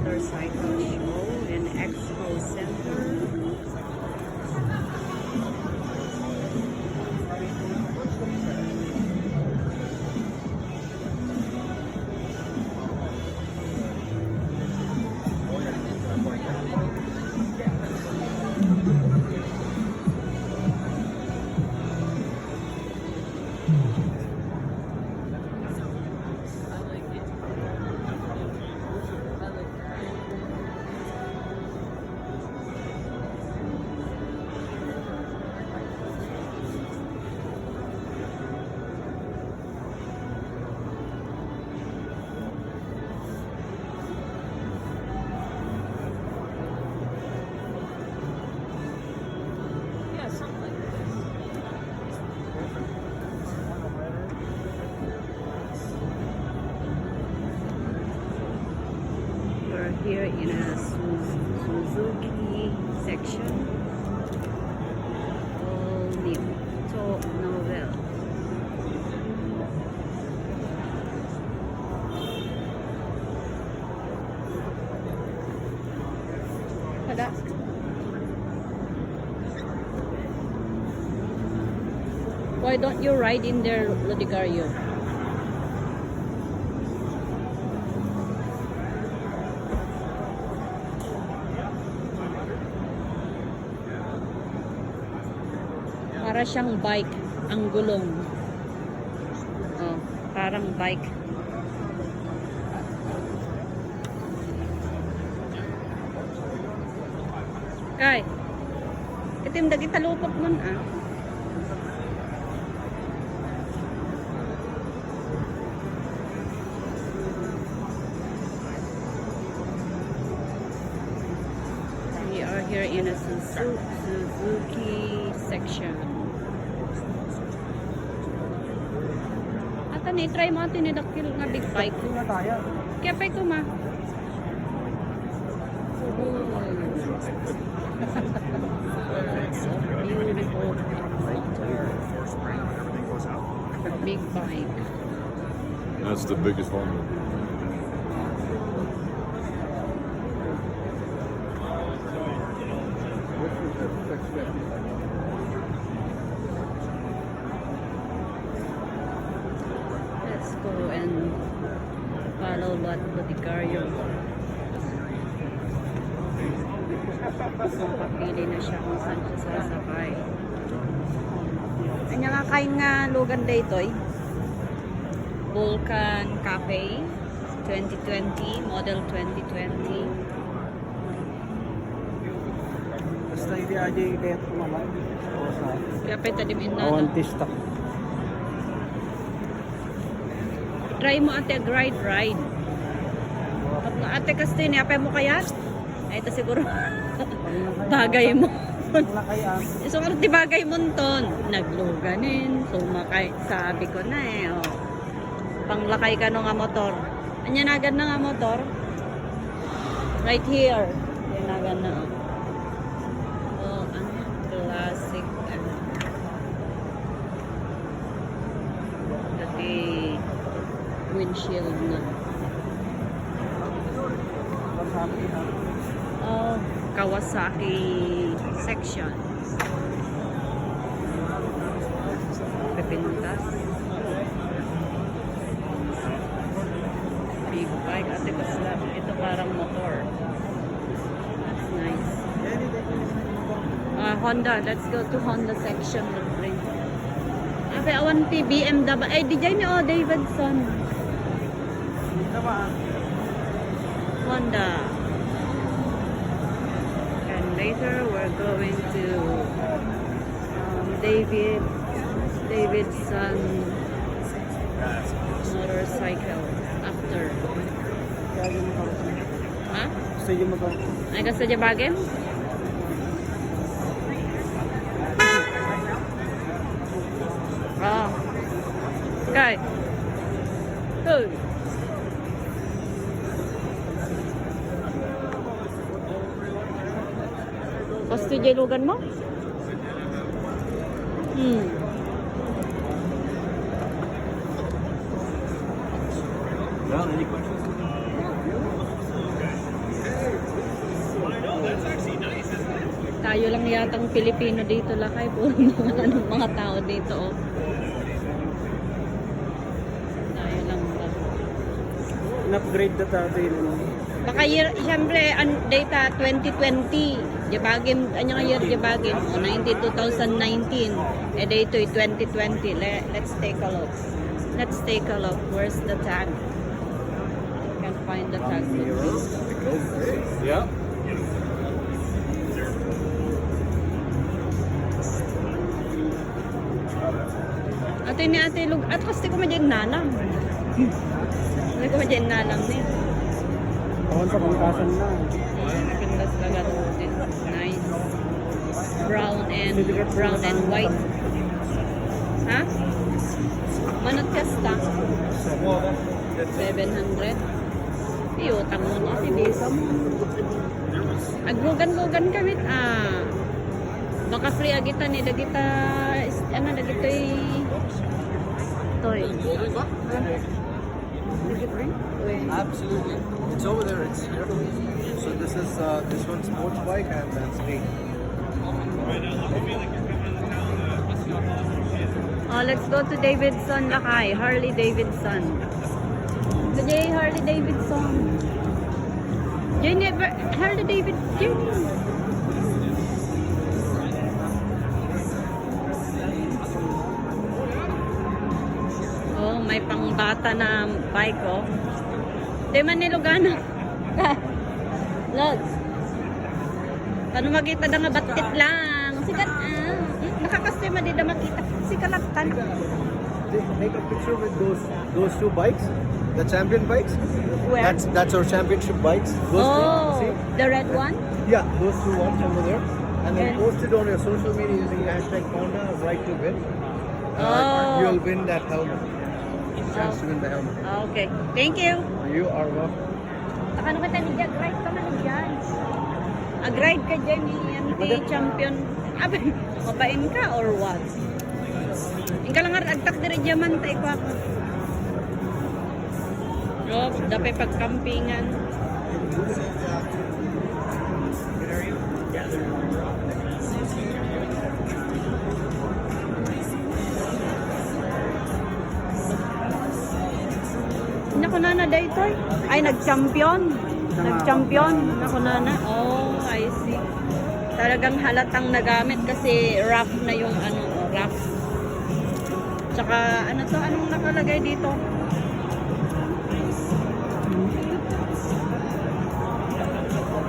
motorcycle show in Expo Center. Here in a Suzuki section, all new top novel. Tada. Why don't you ride in there, Lodigario? Para siyang bike ang gulong. Oh, parang bike. Kay, itim dagi talupot nun ah. We are here in a Suzuki section. Try mo tinidakil nga big bike. Kaya pa ito ma. Beautiful big bike. That's the biggest one. Go and follow what Lodigario. Pili na siya kung saan siya sasakay. Kanya nga kain nga lugan dito eh. Vulcan Cafe 2020, model 2020. Basta hindi aja kaya tumaman. Kaya pa ito din na. Awan tista. Try mo ate, ride. Ate kasi niapay mo kaya? Ay ito siguro bagay mo. So ano di bagay mo ton? Nagluganin, sumakay. Sabi ko na eh. Oh. Panglakay ka no nga motor. Anyanagan na nga motor. Right here. Anyanagan na. Oh, ano? Classic. Dati windshield na. Oh, Kawasaki section. Pepintas. Big bike. Ate kasla. Ito parang motor. That's nice. Honda. Let's go to Honda section. Ate, awan ti BMW. Ay, DJ ni Davidson. Honda. And later we're going to Davidson motorcycle after. Ha? Ay gusto niya bagay? Ah. Okay. Hey. Gusto niya lugan mo? Well, any questions? tayo lang yatang Pilipino dito lakay po. Mga tao dito. Oh. Tayo lang ba? In-upgrade na tayo yun. Baka year, siyempre, data 2020. Jabagin, nga year jabagin. O, 2019. Eh, dito 2020. Let's take a look. Let's take a look. Where's the tag? Can't find the tag. Yeah. Ate ni ate lug at kasi ko madyan nalang. Hindi ko madyan nalang din. Kawan sa pangkasan na. Nakindas baga din. Nice. Brown and white. Ha? Manot kasta? 700. Iutang mo niya si Bisa mo. Aglugan-lugan kami. Baka free agita ni dagita dagitoy toy. Absolutely. It's over there. It's here. So this one's sports bike and that's me. Oh, let's go to Davidson Lakay. Harley Davidson. Today Harley Davidson. Harley Davidson. Oh, may pangbata na bike oh. Di man nilugana. Lods. Paano makita da nga batit lang. Sikat nakakasema di da makita. Sikalatan. Make a picture with those two bikes, the champion bikes. Where? That's our championship bikes. Those Oh, two, see? the red one? Yeah, those two ones over there. And then Okay. post it on your social media using hashtag Honda right to win. Oh. You'll win that helmet. Chance to win the helmet. Okay. Thank you. You are welcome. Ano ka tani dyan? Ride ka man dyan. Ag-ride ka dyan ni champion. Abi, mabain ka or what? Ika lang agtak dire diamante ko ako. Oh, dapat pagkampingan. Nako na daytoy. Ay nag-champion. Nag-champion. Nako na. Oh, I see. Talagang halatang nagamit kasi rough na yung rough. Tsaka ano to? Anong nakalagay dito?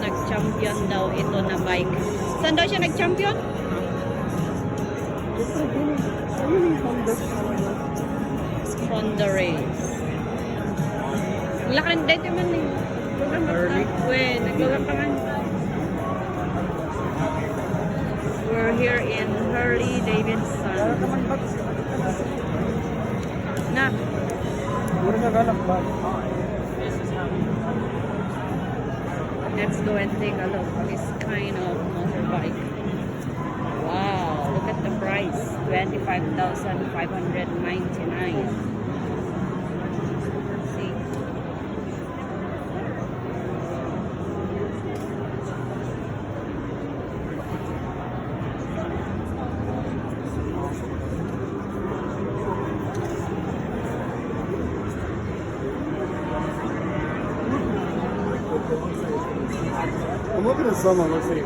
Nag-champion daw ito na bike. Saan daw siya nag-champion? Honda race. Lakan dito man eh. Naglugan pa man. We're here in Harley Davidson. Na. Mura na galak ba? Let's go and take a look at this kind of motorbike. Wow, look at the price. 25,599. See? I'm looking at someone. Let's see.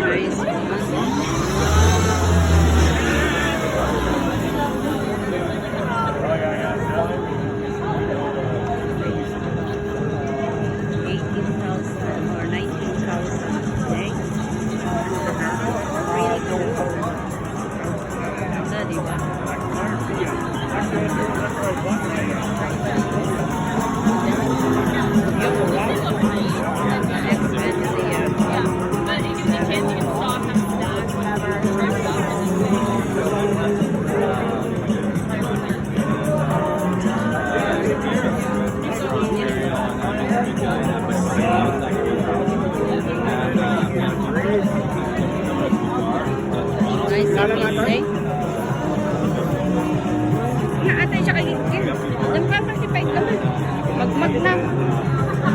Nice one. $18,000 or $19,000. Okay. Really cool. Ganda, diba? Magmag na.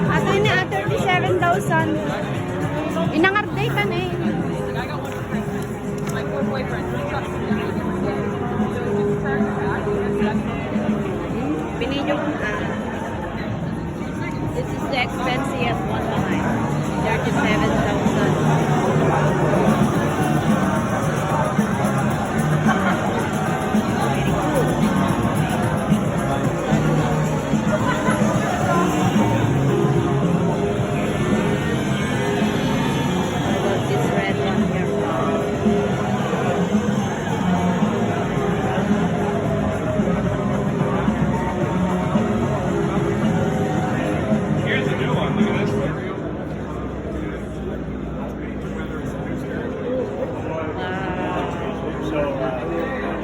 Ato ini 37,000. Inangarday ka na eh. Pinidyo ko na. This is the expensive one behind. 37,000. This red one here.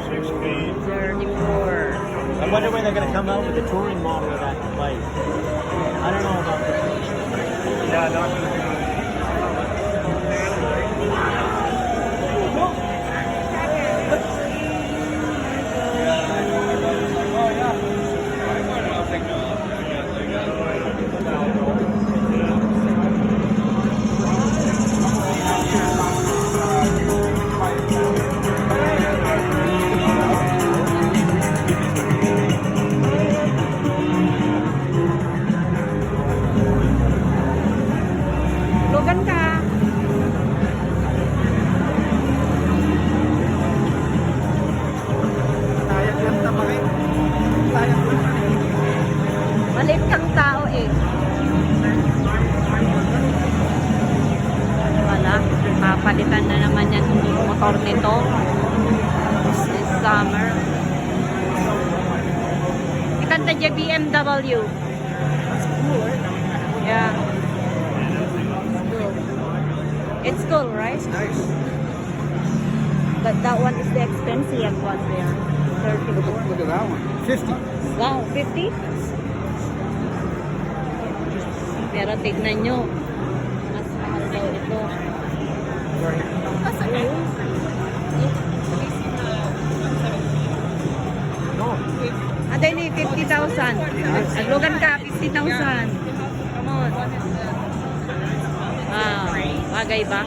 Six speed. 34. I wonder when they're going to come out with the touring model of that bike. I don't know about this. Yeah, no. Lugan ka. Malit kang tao eh. Wala. Papalitan na naman yan yung motor nito. This summer. Ikanta dyan BMW. Yeah. It's cool, right? It's nice. But that one is the expensive one there. 34. Look at that one. 50. Wow, 50? Pero tignan nyo. Mas mahal daw ito. Ate ni 50,000. Aglugan ka, 50,000. Come on. Wow. Bagay ba?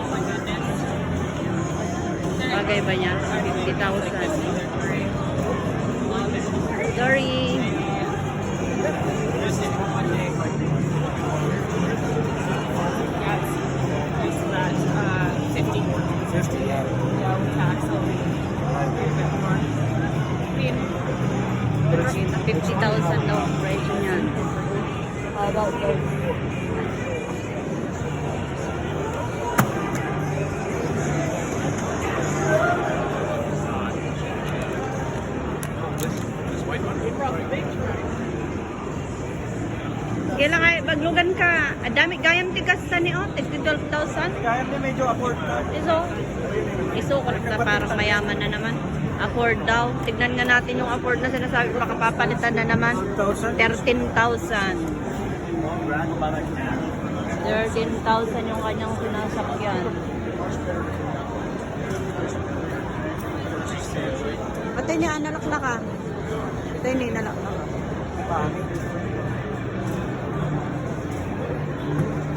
Bagay ba niya? 50,000. Sorry. Kita 50,000 daw ang price niyan. How about those? Kailangan maglugan ka. Adami gayam tikas sa ni Otis, 12,000. Kaya niya medyo afford na. Iso ko na parang mayaman na naman. Afford daw. Tignan nga natin yung afford na sinasabi ko, makapapalitan na naman. 13,000. 13,000 yung kanyang sinasakyan. Pati niya, nalaklak ka. Pati niya, nalaklak.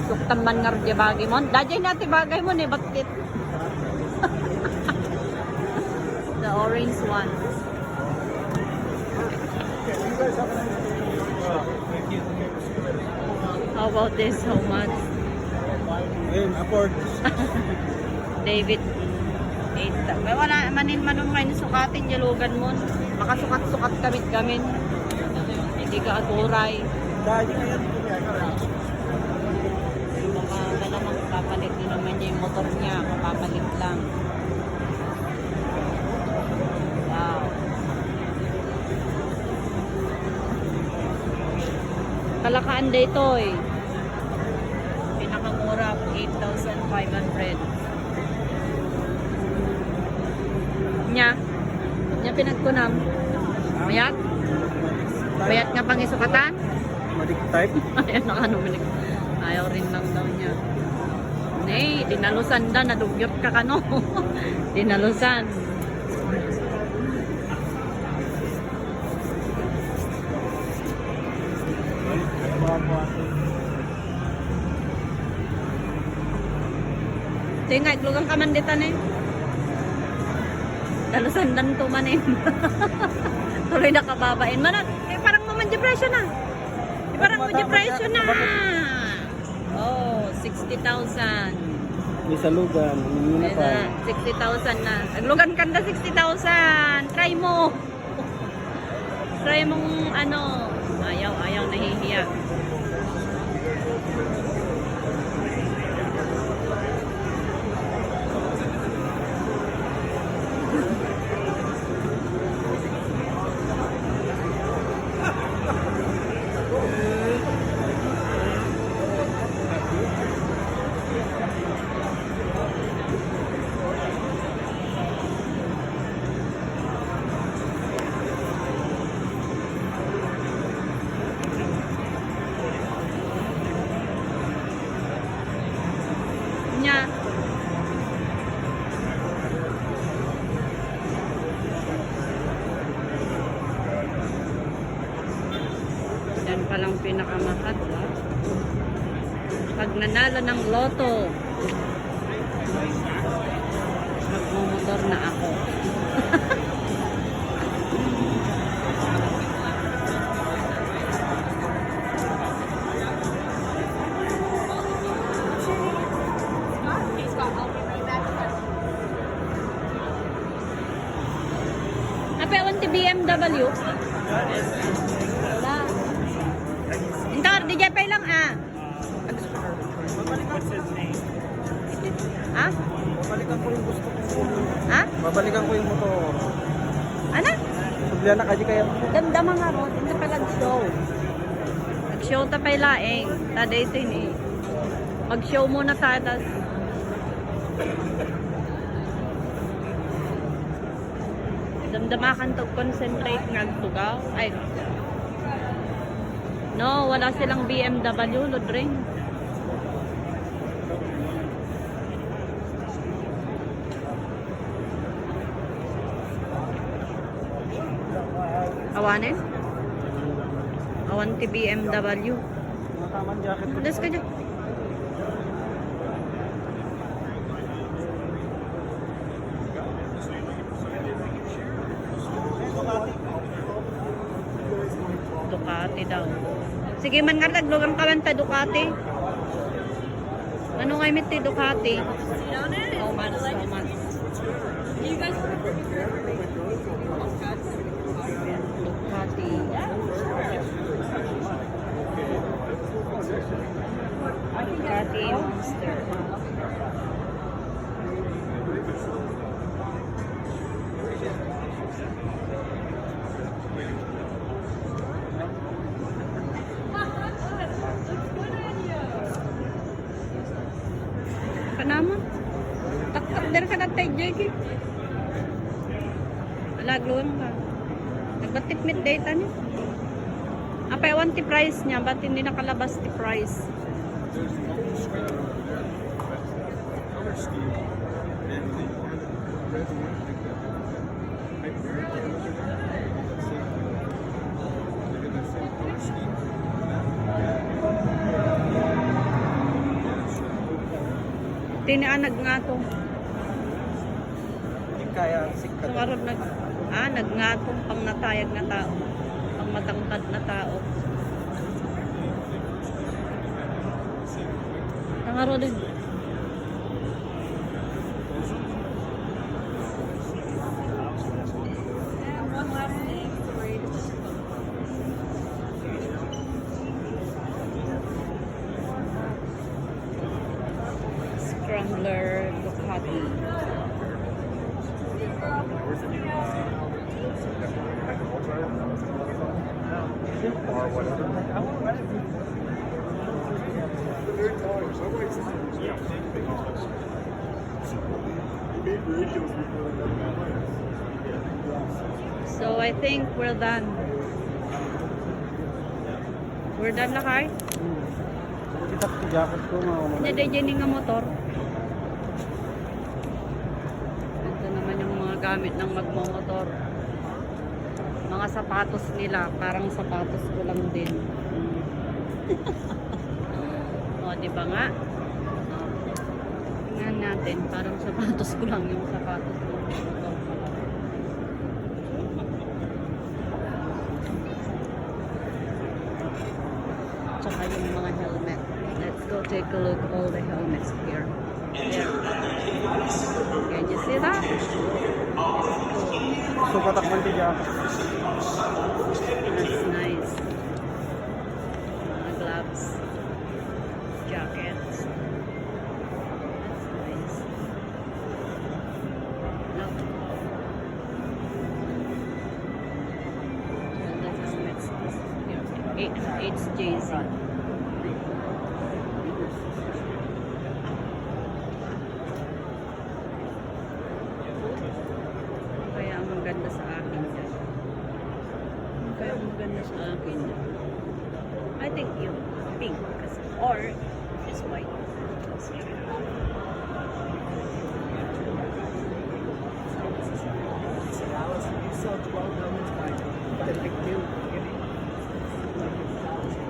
Suktaman nga rin bagay mo. Dajay natin bagay mo, bakit? The orange one. How about this? How much? Ayun, afford. David. 8. May wala manin manong kayo sukatin yalugan mo. Makasukat-sukat kamit-gamin. Hindi ka aturay. Dahil na yan. Baka namang papalit din naman niya yung motor niya. Papalit lang. Wow. Kalakaan day ito eh. Pinakamura 8,500. Nya pinagkunam. Mayat? Mayat nga pang isukatan? Madik type. Ayan, nakanuminig. Ayaw rin lang daw niya. Nay, dinalusan da, nadugyot ka kano. Dinalusan. Tingay, lugang kamanditan eh. Dalusandan to man eh. Tuloy na kababain. Mana, parang mamandya presyo na. Parang mamandya presyo na. Oh, 60,000. May salugan. Hindi na pa. 60,000 na. Aglugan ka na 60,000. Try mo. Try mong ano. Ayaw, nahihiya. Niya. Yan palang pinakamahal. Pag nanalo ng loto, magmumotor na ako. Apa ewan ti BMW? Wala. Entar, di Jepay lang ah. Ha? Babalikan ko yung gusto ko. Ha? Babalikan ko yung motor. Ano? Sabihan na kaji kaya. Damdama nga ro, hindi pa nag-show. Nag-show ta pa'y laeng. Taday ito ni. Mag-show muna tayo, tas damdamakan to concentrate nga tugaw. Ay. No, wala silang BMW, Lodring. Awanin? Awan ti BMW. Mataman jacket ko. Des ka dyan. Ducati daw. Sige man nga taglugang kalanta Ducati. Ano nga mit Ducati? How much? How much? Ducati. Ducati Monster. Naman. Tak-tak der ka na tayo, Jackie. Alagluan ka. Nagbatit-mit data niya. Apa ewan ti price niya, ba't hindi nakalabas ti price? Tinianag nga to. Kaya sikat. Sumarod nagngatong pang natayag na tao. Pang matangkad na tao. Nangarod din. Scrambler Ducati. So I think we're done. We're done na kay? Kita ko jacket ko na. Nadayjinin nga motor. Ito naman yung mga gamit ng magmomotor. Mga sapatos nila, parang sapatos ko lang din. O, di ba nga? Tingnan natin. Parang sapatos ko lang yung sapatos ko. Tsaka yung mga helmet. Let's go take a look all the helmets here. There. Can you see that? So, patakman ti Jack. That's nice. Mga gloves. Jackets. That's nice. Look. All the helmets here. It's JC. Kaya ang maganda sa akin yan. Kaya ang maganda sa akin yan. I think yung pink kasi, or is white.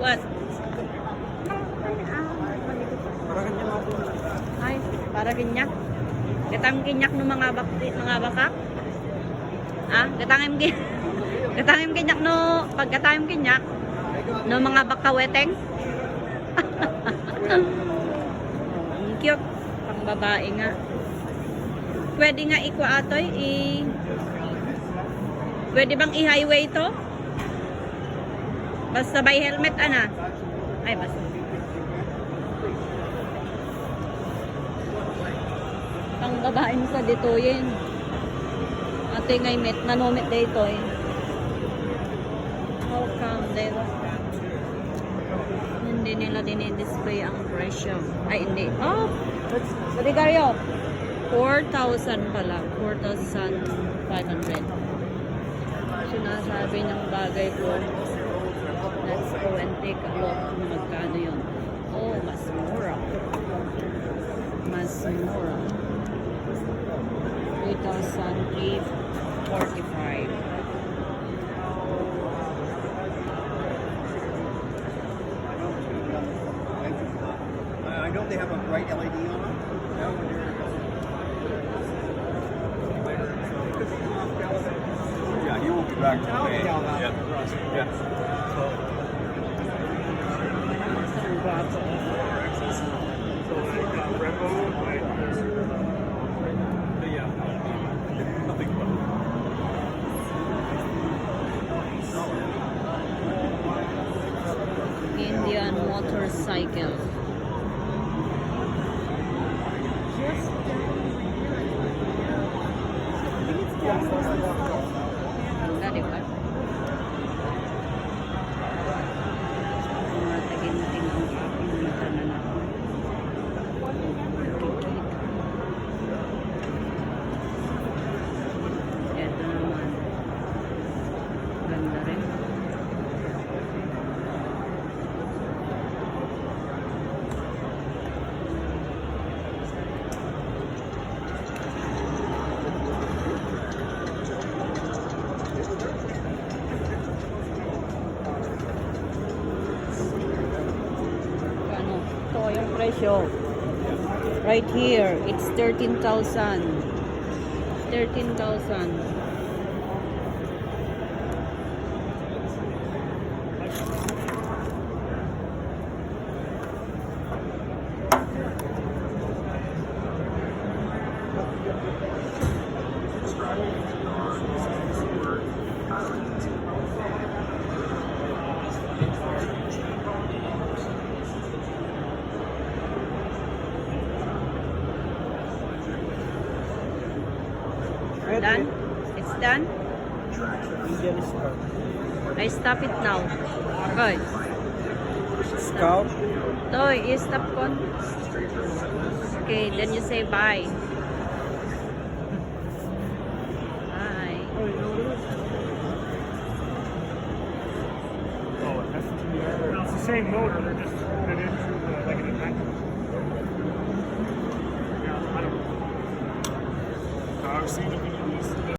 What? Ay, para kinyak. Gatang kinyak ng mga bakak. Ah, gatangim kinyak no, pagkatayim kinyak no mga bakaweteng. Ang cute, pang babae nga. Pwede nga atoy pwede bang i-highway to? Basta by helmet ana. Ay basta. Pang babae mo sa dito yun. Ate ngay met nanomit dito eh. How come they hindi nila dinidisplay ang presyo? Ay hindi. Oh! Sorry Garyo. 4,000 pala. 4,500. Sinasabi ng bagay ko. Let's go and take a look kung magkano yun. Oh, mas mura. Mas mura. 3,345. I know they have a bright LED on them. Yeah, he will be back today. Yeah. Yeah. Indian motorcycle. Ganda, di ba? Mga taginting ang aking mata na ako. Nakikita. Ito naman. Ganda rin. Ano? Ito yung presyo. Right here, it's 13,000. 13,000. Done? It's done? Indian Scout. I stop it now. Okay. Scout. Toy, you stop kon. Okay, then you say bye. Bye. It's the same motor, they're just put it into like an inventor. Yeah, I don't know. I've seen it.